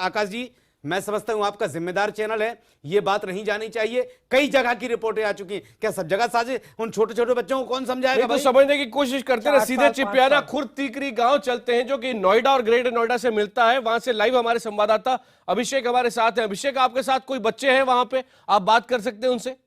आकाश जी। मैं समझता हूं आपका जिम्मेदार चैनल है, ये बात नहीं जानी चाहिए। कई जगह की रिपोर्टें आ चुकी हैं, क्या सब जगह साजिश? उन छोटे छोटे बच्चों को कौन समझाएगा? तो समझने की कोशिश करते हैं। सीधे चिपियाना खुर्द तीकरी गांव चलते हैं जो कि नोएडा और ग्रेटर नोएडा से मिलता है। वहां से लाइव हमारे संवाददाता अभिषेक हमारे साथ हैं। अभिषेक, आपके साथ कोई बच्चे हैं वहां पे, आप बात कर सकते हैं उनसे?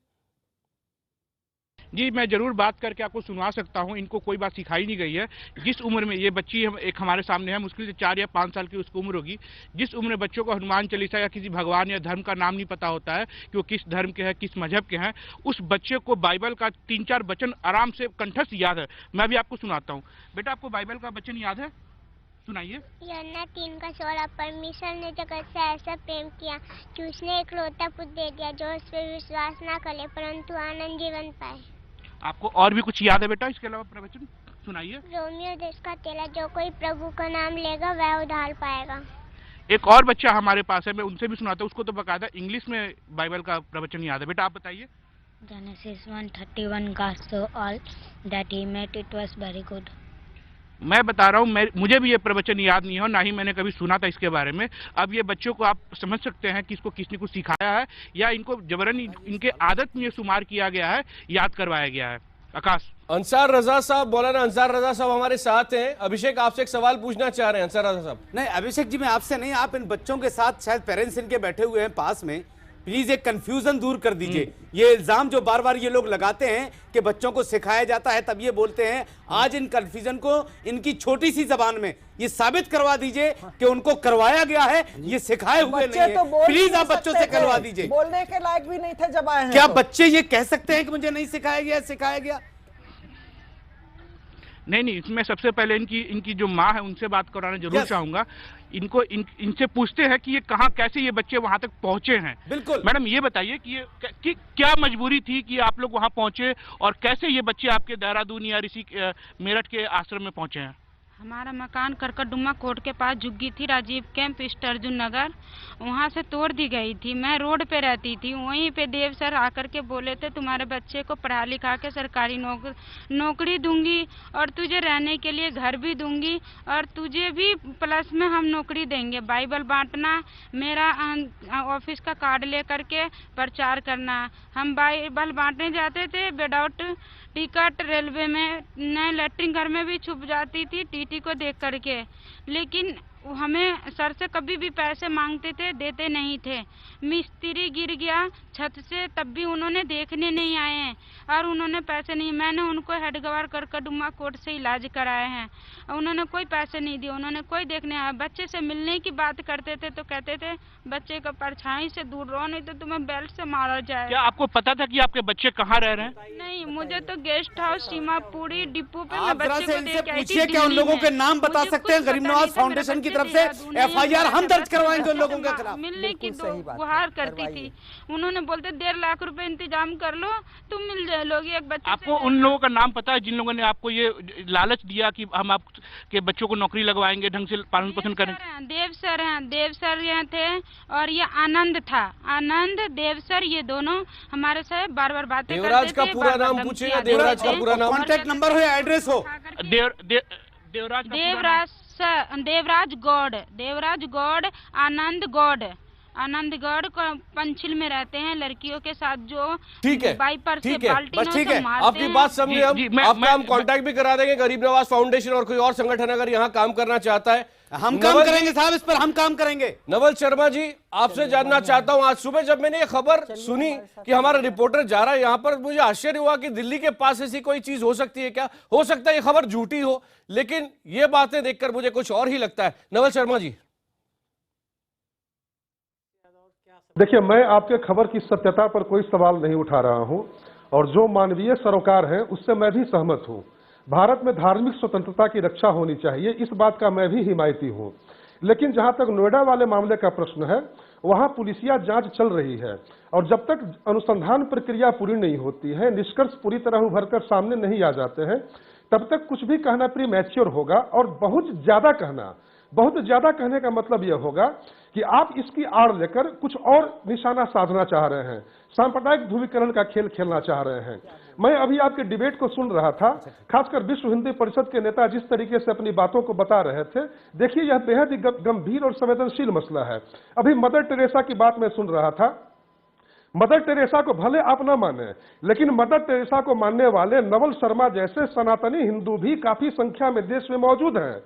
जी, मैं जरूर बात करके आपको सुना सकता हूं। इनको कोई बात सिखाई नहीं गई है। जिस उम्र में ये बच्ची एक हमारे सामने है, मुश्किल से 4 या 5 साल की उसकी उम्र होगी, जिस उम्र में बच्चों को हनुमान चालीसा या किसी भगवान या धर्म का नाम नहीं पता होता है कि वो किस धर्म के हैं, किस मजहब के हैं, उस बच्चे को बाइबल का 3-4 वचन आराम से कंठस्थ याद है। मैं भी आपको सुनाता हूँ। बेटा, आपको बाइबल का वचन याद है? सुनाइए। यूहन्ना 3:16, परमेश्वर ने जगत से ऐसा प्रेम किया कि उसने एकलौता पुत्र दे दिया, जो उस पर विश्वास न करे परंतु आनंद जीवन पाए। आपको और भी कुछ याद है बेटा इसके अलावा? प्रवचन सुनाइए। रोमियो 10:13, जो कोई प्रभु का नाम लेगा वह उद्धार पाएगा। एक और बच्चा हमारे पास है, मैं उनसे भी सुनाता हूँ। उसको तो बकायदा इंग्लिश में बाइबल का प्रवचन याद है। बेटा, आप बताइए। Genesis 1:31, God saw all that he made, it was very good. मैं बता रहा हूँ, मुझे भी ये प्रवचन याद नहीं है और ना ही मैंने कभी सुना था इसके बारे में। अब ये बच्चों को आप समझ सकते हैं कि इसको किसने कुछ सिखाया है या इनको जबरन इनके आदत में शुमार किया गया है, याद करवाया गया है। आकाश। अंसार रजा साहब, मौलाना अंसार रजा साहब हमारे साथ हैं। अभिषेक, आपसे एक सवाल पूछना चाह रहे हैं अंसार रजा साहब। नहीं अभिषेक जी, मैं आपसे नहीं, आप इन बच्चों के साथ, शायद पेरेंट्स इनके बैठे हुए हैं पास में, प्लीज एक कंफ्यूजन दूर कर दीजिए। ये इल्जाम जो बार बार ये लोग लगाते हैं कि बच्चों को सिखाया जाता है तब ये बोलते हैं, आज इन कंफ्यूजन को इनकी छोटी सी जबान में ये साबित करवा दीजिए कि उनको करवाया गया है, ये सिखाए हुए नहीं है। प्लीज आप बच्चों से करवा दीजिए। बोलने के लायक भी नहीं थे जब आए हैं। क्या बच्चे ये कह सकते हैं कि मुझे नहीं सिखाया गया, सिखाया गया? नहीं, इसमें सबसे पहले इनकी जो माँ है उनसे बात कराना जरूर चाहूंगा। इनसे पूछते हैं कि ये कहाँ, कैसे ये बच्चे वहां तक पहुंचे हैं। बिल्कुल मैडम, ये बताइए कि क्या मजबूरी थी कि आप लोग वहां पहुंचे और कैसे ये बच्चे आपके देहरादून या ऋषि मेरठ के आश्रम में पहुंचे हैं? हमारा मकान करकटडुम्मा कोर्ट के पास झुग्गी थी, राजीव कैंप, ईस्ट अर्जुन नगर, वहाँ से तोड़ दी गई थी। मैं रोड पे रहती थी, वहीं पे देव सर आकर के बोले थे तुम्हारे बच्चे को पढ़ा लिखा के सरकारी नौकरी दूंगी और तुझे रहने के लिए घर भी दूंगी और तुझे भी प्लस में हम नौकरी देंगे। बाइबल बांटना, मेरा ऑफिस का कार्ड ले करके प्रचार करना। हम बाइबल बांटने जाते थे विदाउट टिकट, रेलवे में, नए लैट्रिन घर में भी छुप जाती थी टीटी को देख करके। लेकिन हमें सर से कभी भी पैसे मांगते थे, देते नहीं थे। मिस्त्री गिर गया छत से, तब भी उन्होंने देखने नहीं आए हैं और उन्होंने पैसे नहीं, मैंने उनको हेडगवार करकटडुम्मा कोर्ट से इलाज कराए हैं, उन्होंने कोई पैसे नहीं दिए, उन्होंने कोई देखने आया। बच्चे से मिलने की बात करते थे तो कहते थे बच्चे का परछाई से दूर रहो नहीं तो तुम्हें बेल्ट से मारा जाए। क्या आपको पता था कि आपके बच्चे कहाँ रह रहे हैं? नहीं, मुझे तो गेस्ट हाउस सीमापुरी डिपो पे आप जरा से इनसे पूछिए क्या उन लोगों के नाम बता सकते हैं? गरीब नवाज फाउंडेशन की तरफ से FIR हम दर्ज करवाएंगे उन लोगों के खिलाफ। मिलने की गुहार करती थी, उन्होंने बोलते 1.5 लाख रुपए इंतजाम कर लो तुम मिल जाए लोग। एक बच्चे आपको उन लोगों का नाम पता है जिन लोगों ने आपको ये लालच दिया कि हम आपके बच्चों को नौकरी लगवाएंगे, ढंग से पालन पोषण करेंगे? देव सर हैं, देव सर यहाँ थे और ये आनंद था, आनंद, देव सर, ये दोनों हमारे से बार बार बातें करते थे। देवराज का पूरा नाम पूछिएगा, देवराज का पूरा नाम, कॉन्टैक्ट नंबर हो या एड्रेस हो? देवराज गौड़, आनंद गौड़ पंचिल में रहते हैं, लड़कियों के साथ जो ठीक है, बाइपर से ठीक है, बाल्टी बस ठीक है, आपकी बात समझे हम। आपका हम कांटेक्ट भी करा देंगे, गरीब नवाज फाउंडेशन और कोई और संगठन अगर यहाँ काम करना चाहता है हम काम करेंगे साहब, इस पर हम काम करेंगे। नवल शर्मा जी, आपसे जानना चाहता हूं, आज सुबह जब मैंने ये खबर सुनी कि हमारा रिपोर्टर जा रहा है यहाँ पर, मुझे आश्चर्य हुआ कि दिल्ली के पास ऐसी कोई चीज हो सकती है क्या? हो सकता है ये खबर झूठी हो, लेकिन ये बातें देखकर मुझे कुछ और ही लगता है। नवल शर्मा जी, देखिए, मैं आपके खबर की सत्यता पर कोई सवाल नहीं उठा रहा हूं और जो मानवीय सरोकार है उससे मैं भी सहमत हूं। भारत में धार्मिक स्वतंत्रता की रक्षा होनी चाहिए, इस बात का मैं भी हिमायती हूं। लेकिन जहां तक नोएडा वाले मामले का प्रश्न है, वहां पुलिसिया जांच चल रही है और जब तक अनुसंधान प्रक्रिया पूरी नहीं होती है, निष्कर्ष पूरी तरह उभर कर सामने नहीं आ जाते हैं, तब तक कुछ भी कहना प्रीमैच्योर होगा। और बहुत ज्यादा कहने का मतलब यह होगा कि आप इसकी आड़ लेकर कुछ और निशाना साधना चाह रहे हैं, सांप्रदायिक ध्रुवीकरण का खेल खेलना चाह रहे हैं। मैं अभी आपके डिबेट को सुन रहा था, खासकर विश्व हिंदू परिषद के नेता जिस तरीके से अपनी बातों को बता रहे थे, देखिए यह बेहद ही गंभीर और संवेदनशील मसला है। अभी मदर टेरेसा की बात मैं सुन रहा था। मदर टेरेसा को भले आप न माने, लेकिन मदर टेरेसा को मानने वाले नवल शर्मा जैसे सनातनी हिंदू भी काफी संख्या में देश में मौजूद हैं।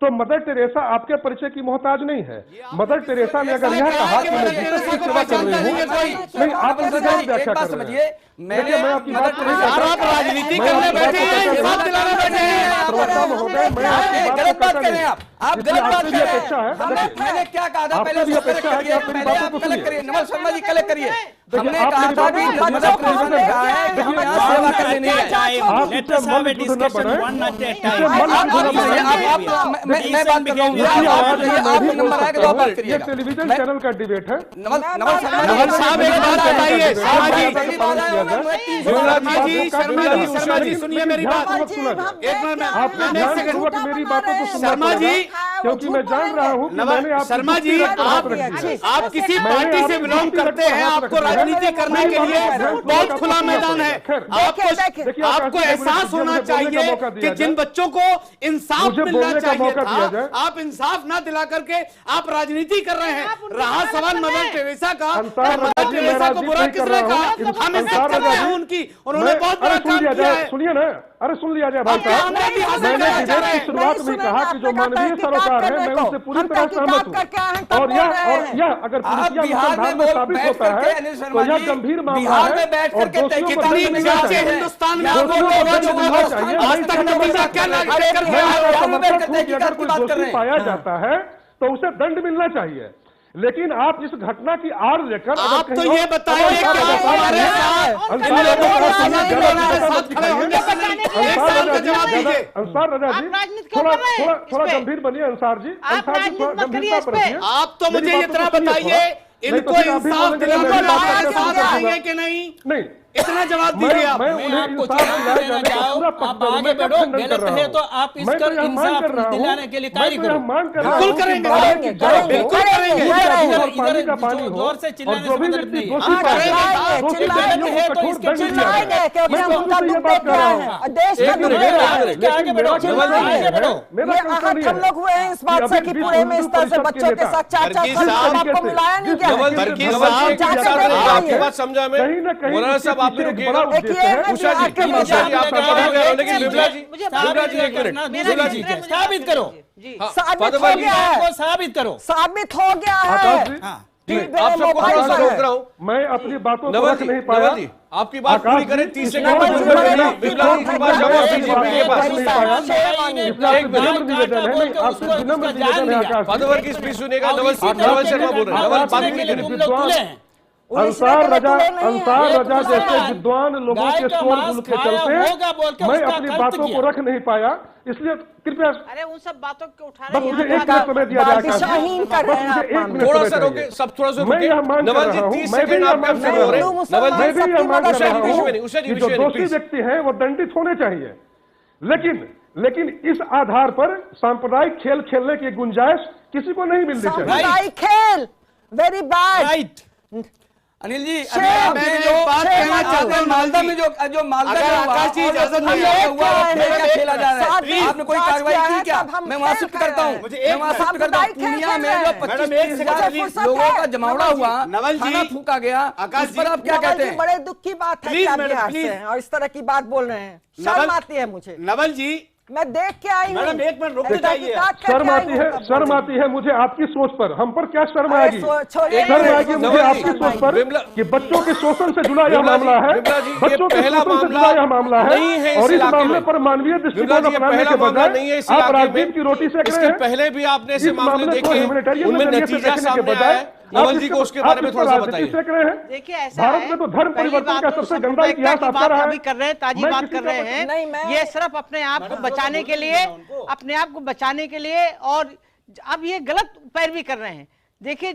तो मदर टेरेसा आपके परिचय की मोहताज नहीं है। मदर टेरेसा ने अगर यह कहा कि मैं दूसरे की सेवा कर रही हूँ, नहीं, आप उनसे गलत व्याख्या कर रहे हैं। मैं आपकी बात को नहीं करता, राजनीति करने बैठे हैं, इंसाफ दिलाने बैठे हैं। प्रवक्ता महोदय, मैं आपकी गलत बात कर रहे हैं आप गलत बात कर रहे अपेक्षा है। हैं। मैंने क्या कहा था पहले, आपसे भी अपेक्षा है कि आप मेरी बातों को सुनिए। करिए, नवल शर्मा जी कलेक्ट करिए। हमने आप कहा मेरी था बात कि को सुनिए। मदर टेरेसा ने कहा है कि हमें यहाँ सेवा करनी नहीं है। आप इससे मन शुद्ध न बनाएं, इससे मन शुद्ध न बनाएं। मैं बात कर रहा हूँ, आप नंबर आएगा तो आप बात करिए। ये टेलीविजन चैनल का डिबेट है। नवल साहब एक बात बताइए, शर्मा जी सुनिए मेरी बात। आपने ध्यानपूर्वक मेरी बातों को सुनना पड़ेगा, क्योंकि मैं जान रहा हूँ कि मैंने आपको शर्मा जी, आप किसी पार्टी से बिलोंग करते हैं, आपको राजनीति करने के लिए बहुत खुला मैदान है। आपको एहसास होना चाहिए कि जिन बच्चों को इंसाफ मिलना चाहिए था, आप इंसाफ ना दिला करके आप राजनीति कर रहे हैं। रहा सवाल मदर टेरेसा का, मदर टेरेसा को बुरा किसने कहा? हम इज्जत कर रहे हैं उनकी, उन्होंने बहुत बड़ा काम किया है। सुनिए ना, अरे सुन लिया जाए भाई साहब। मैंने डिबेट की शुरुआत में कहा कि जो मानवीय सरोकार है, मैं उनसे पूरी तरह सहमत हूँ। और यह अगर पुलिसिया अनुसंधान में साबित होता है तो यह गंभीर मामला है और दोषियों को दंड मिलना चाहिए। हिंदुस्तान में आज तक नतीजा क्या अगर कोई दोषी पाया जाता है तो उसे दंड मिलना चाहिए। लेकिन आप इस घटना की आड़ लेकर आप तो ये बताइए कि हमारे अंसार रजा जी, थोड़ा गंभीर बनिए। अंसार जी, गंभीरता पर रखिए। आप तो मुझे इतना बताइए, इनको इंसाफ दिलाएंगे कि नहीं? नहीं, इतना जवाब दीजिए। मैं उन्हें इंसाफ दिलाए जाने का पूरा आप आगे बढ़ो, गलत है तो आप इसका इंसाफ दिलाने के लिए कार्य करो। बिल्कुल करेंगे, बिल्कुल करेंगे। जोर से चिल्लाने से मतलब नहीं है। आगे बढ़ो। हम लोग हुए हैं इस बात से कि पूरे में इस तरह से बच्चों के साथ 4-4 साल आपको मिलाया नहीं गया। आपकी बात समझा मैं। कहीं ना कहीं मौलाना साहब आप भी रुकिएगा। उषा जी आप लेकिन विमला जी एक मिनट, विमला जी साबित करो, साबित करो। साबित हो गया है। आप सबको थोड़ा सा रोक रहा हूँ। मैं अपनी बातों को रख नहीं पाया। आपकी बात पूरी करें, 30 सेकंड में विमला जी की बात जवाब बीजेपी के पास पदवर की स्पीच सुनेगा। नवल शर्मा बोल रहे हैं, नवल बात पूरी करें। अंसार रजा जैसे विद्वान लोगों के शोरगुल के चलते मैं अपनी बातों को रख नहीं पाया, इसलिए कृपया अरे उन सब बातों को उठा बस मुझे 1 मिनट समय दिया जाए। थोड़ा सा रोके, सब थोड़ा सा रुके। नवल जी 30 सेकंड आपके आपसे हो रहे हैं। मैं भी यह मान कर रहा हूँ उषा जी कि जो दोषी व्यक्ति हैं वो दंडित होने चाहिए, लेकिन इस आधार पर सांप्रदायिक खेल खेलने की गुंजाइश किसी को नहीं मिलनी चाहिए। सांप्रदायिक खेल वेरी बैड। अनिल जी, मैं जो बात कहना चाहता हूँ, मालदा में जो मालदा आकाश जी इजाजत नहीं हुआ खेला जा रहा है, आपने कोई कार्रवाई की क्या? मैं वहाँ शिफ्ट करता हूँ, पूर्णिया में जो 25,000 लोगों का जमावड़ा हुआ, खाना फूका गया, आकाश पर आप क्या कहते हैं? बड़े दुख की बात है और इस तरह की बात बोल रहे हैं, शर्म आती है मुझे। नवल जी, मैं देख के आई हूँ। मैडम एक मिनट रुक जाइए। शर्म आती है मुझे आपकी सोच पर। हम पर क्या शर्म आएगी? शर्म आएगी मुझे आपकी सोच पर कि बच्चों के शोषण से जुड़ा यह मामला है, बच्चों के शोषण से जुड़ा यह मामला है, और इस मामले पर मानवीय दृष्टिकोण अपनाने के बजाय आप राजनीति की रोटी सेक रहे हैं। पहले भी आपने ऐसे मामले देखे, उनमें नतीजा सामने आया है। नवल जी को उसके बारे में थोड़ा सा बताइए। देखिए ऐसा भारत में तो धर्म परिवर्तन का सबसे गंदा इतिहास आपका रहा है। कर रहे हैं, ताजी बात कर रहे हैं। ये सिर्फ अपने आप को बचाने के लिए, और अब ये गलत पैरवी कर रहे हैं। देखिए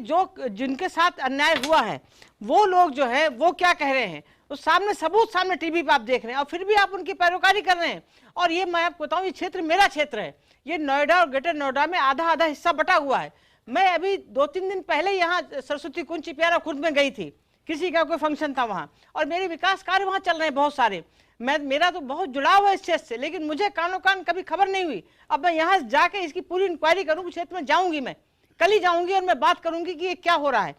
जिनके साथ अन्याय हुआ है वो लोग जो है वो क्या कह रहे हैं, उस सामने सबूत सामने टीवी पे आप देख रहे हैं, और फिर भी आप उनकी पैरोकारी कर रहे हैं। और ये मैं आपको बताऊं, ये क्षेत्र मेरा क्षेत्र है, ये नोएडा और ग्रेटर नोएडा में आधा आधा हिस्सा बटा हुआ है। मैं अभी 2-3 दिन पहले यहाँ सरस्वती कुंज चिपियारा खुर्द में गई थी, किसी का कोई फंक्शन था वहाँ, और मेरे विकास कार्य वहाँ चल रहे हैं बहुत सारे। मेरा तो बहुत जुड़ाव है इस क्षेत्र से, लेकिन मुझे कानों कान कभी खबर नहीं हुई। अब मैं यहाँ जाके इसकी पूरी इंक्वायरी करूँ, क्षेत्र में जाऊंगी, मैं कल ही जाऊंगी और मैं बात करूंगी कि ये क्या हो रहा है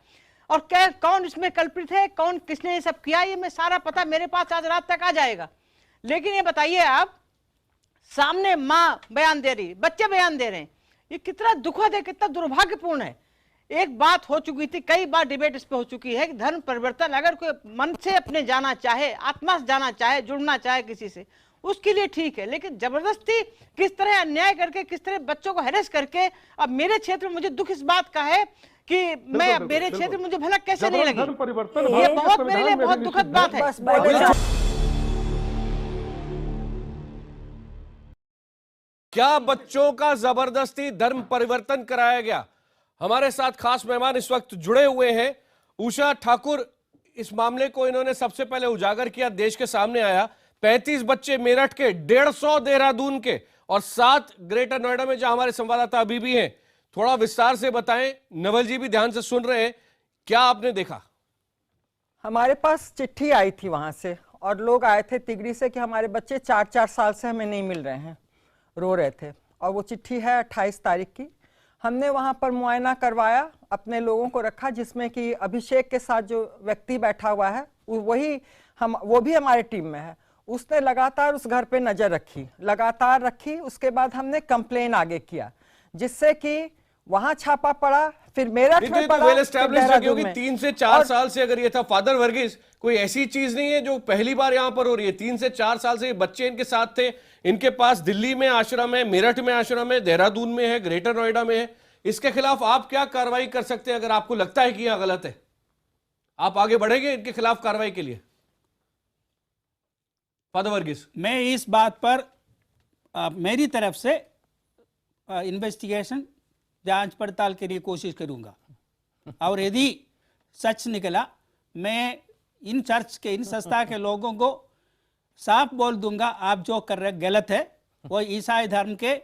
और क्या कौन इसमें कल्पित है, कौन किसने ये सब किया, ये मैं सारा पता मेरे पास आज रात तक आ जाएगा। लेकिन ये बताइए आप, सामने माँ बयान दे रही, बच्चे बयान दे रहे हैं, ये कितना दुखद है, कितना दुर्भाग्यपूर्ण है। एक बात हो चुकी थी, कई बार डिबेट इस पे हो चुकी है कि धर्म परिवर्तन अगर कोई मन से अपने जाना चाहे, आत्मा से जाना चाहे, जुड़ना चाहे किसी से, उसके लिए ठीक है, लेकिन जबरदस्ती किस तरह अन्याय करके, किस तरह बच्चों को हैरेस करके। अब मेरे क्षेत्र में मुझे दुख इस बात का है कि मैं मेरे क्षेत्र में मुझे भनक कैसे नहीं लगी, ये बहुत मेरे लिए बहुत दुखद बात है। क्या बच्चों का जबरदस्ती धर्म परिवर्तन कराया गया? हमारे साथ खास मेहमान इस वक्त जुड़े हुए हैं। उषा ठाकुर, इस मामले को इन्होंने सबसे पहले उजागर किया, देश के सामने आया। 35 बच्चे मेरठ के, 150 देहरादून के और 7 ग्रेटर नोएडा में, जहां हमारे संवाददाता अभी भी हैं। थोड़ा विस्तार से बताएं, नवल जी भी ध्यान से सुन रहे हैं, क्या आपने देखा? हमारे पास चिट्ठी आई थी वहां से, और लोग आए थे तिगड़ी से कि हमारे बच्चे 4-4 साल से हमें नहीं मिल रहे हैं, रो रहे थे। और वो चिट्ठी है 28 तारीख की। हमने वहां पर मुआयना करवाया, अपने लोगों को रखा, जिसमें कि अभिषेक के साथ जो व्यक्ति बैठा हुआ है वो भी हमारे टीम में है। उसने लगातार उस घर पे नजर रखी। उसके बाद हमने कंप्लेन आगे किया, जिससे कि वहां छापा पड़ा, फिर मेरठ में पड़ा, वेल एस्टैब्लिश्ड है, क्योंकि 3 से 4 साल से अगर ये था, फादर वर्गीस, कोई ऐसी चीज नहीं है जो पहली बार यहां पर हो रही है। 3 से 4 साल से ये बच्चे इनके साथ थे, इनके पास दिल्ली में आश्रम है, मेरठ में आश्रम है, देहरादून में है, ग्रेटर नोएडा में है। इसके खिलाफ आप क्या कार्रवाई कर सकते हैं? अगर आपको लगता है कि यह गलत है, आप आगे बढ़ेंगे इनके खिलाफ कार्रवाई के लिए? फादर वर्गीस, मैं इस बात पर मेरी तरफ से इन्वेस्टिगेशन, जांच पड़ताल के लिए कोशिश करूंगा, और यदि सच निकला, मैं इन चर्च के, इन संस्था के लोगों को साफ बोल दूंगा, आप जो कर रहे गलत है, वो ईसाई धर्म के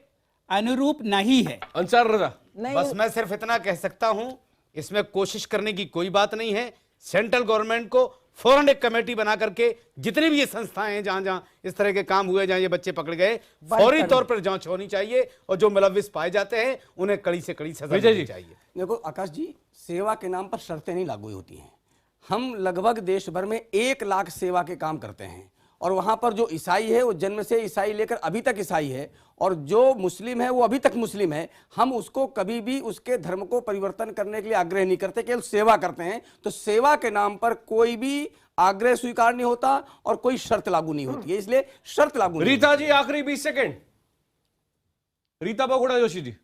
अनुरूप नहीं है। अंसार रजा, बस मैं सिर्फ इतना कह सकता हूं, इसमें कोशिश करने की कोई बात नहीं है। सेंट्रल गवर्नमेंट को फौरन एक कमेटी बना करके जितनी भी ये संस्थाएं हैं जहां जहां इस तरह के काम हुए, जहां ये बच्चे पकड़े गए, फौरी तौर पर जांच होनी चाहिए, और जो मुलव्विस पाए जाते हैं उन्हें कड़ी से कड़ी सजा मिलनी चाहिए। देखो आकाश जी, सेवा के नाम पर शर्तें नहीं लागू होती हैं। हम लगभग देश भर में 1 लाख सेवा के काम करते हैं, और वहां पर जो ईसाई है वो जन्म से ईसाई लेकर अभी तक ईसाई है, और जो मुस्लिम है वो अभी तक मुस्लिम है। हम उसको कभी भी उसके धर्म को परिवर्तन करने के लिए आग्रह नहीं करते, केवल सेवा करते हैं। तो सेवा के नाम पर कोई भी आग्रह स्वीकार नहीं होता और कोई शर्त लागू नहीं होती है, इसलिए शर्त लागू नहीं। रीता जी, आखिरी 20 सेकंड। रीता बगुड़ा जोशी जी।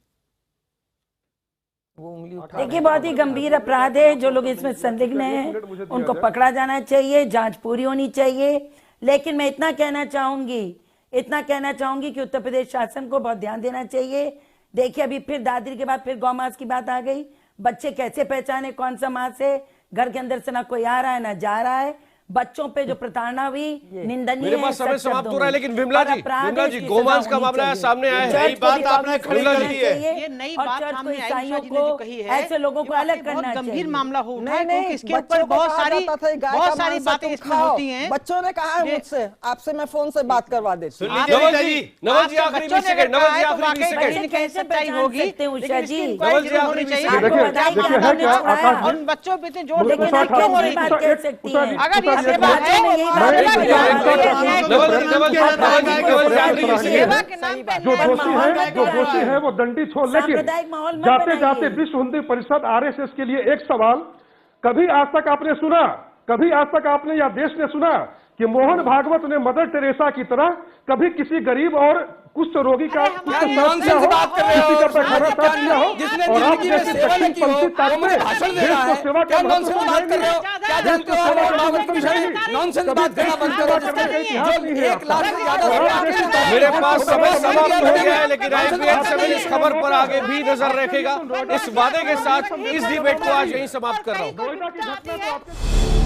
देखिए, बहुत ही गंभीर अपराध है, जो लोग इसमें संदिग्ध हैं उनको पकड़ा जाना चाहिए, जांच पूरी होनी चाहिए। लेकिन मैं इतना कहना चाहूंगी कि उत्तर प्रदेश शासन को बहुत ध्यान देना चाहिए। देखिए, अभी फिर दादरी के बाद फिर गौ मांस की बात आ गई। बच्चे कैसे पहचाने कौन सा मांस है? घर के अंदर से ना कोई आ रहा है ना जा रहा है। बच्चों पे जो प्रताड़ना हुई निंदनीय है। मेरे पास समय समाप्त हो रहा है, लेकिन विमला जी गोमांस का मामला सामने आया है। नई बात आपने खड़ी कर दी है, ये नई बात सामने आई है जो कही है, ऐसे लोगों को अलग करना चाहिए। गंभीर मामला हो उठा है, क्योंकि इसके ऊपर बहुत सारी बातें इसमें होती हैं। बच्चों ने कहा है मुझसे, आपसे मैं फोन से बात करवा देती हूँ। नवल जी आखिरी 20 सेकंड। नवल जी आखिरी 20 सेकंड। कैसे पहचान होगी उषा जी? नवल जी आखिरी 20 सेकंड। उन बच्चों पे जोर देके क्यों मेरी बात कह सकती है? अगर ये सेवा है, जो दोषी है वो दंडित हो। लेकिन जाते जाते विश्व हिंदू परिषद आरएसएस के लिए एक सवाल, कभी आज तक आपने सुना, कभी आज तक आपने या देश ने सुना कि मोहन भागवत ने मदर टेरेसा की तरह कभी किसी गरीब और कुष्ठ रोगी का क्या नॉनसेंस बात कर रहे हो? किसी का पैखाना साफ किया हो जिसने और आप जिंदगी में जैसे सेवा नहीं की हो, दक्षिणपंथी वो मुझे ताकतें भाषण दे देश रहा को है। सेवा क्या का नॉनसेंस महत्व बात कर रहे हो? समझेंगे? क्या जानते हो सेवा का भागवत महत्व की शैली? समझेंगे? नॉनसेंस कभी बात करना देश की बंद सेवा करो। करने का इतिहास नहीं है 1 लाख से ज्यादा और आप सेवा जैसे करते हैं। मेरे पास समय और समाप्त हो आप गया है, लेकिन IPN 7 इस खबर पर आगे भी नजर रखेगा। इस वादे के साथ इस डिबेट को आज यहीं समाप्त कर रहा हूं। नोएडा की घटना तो आपके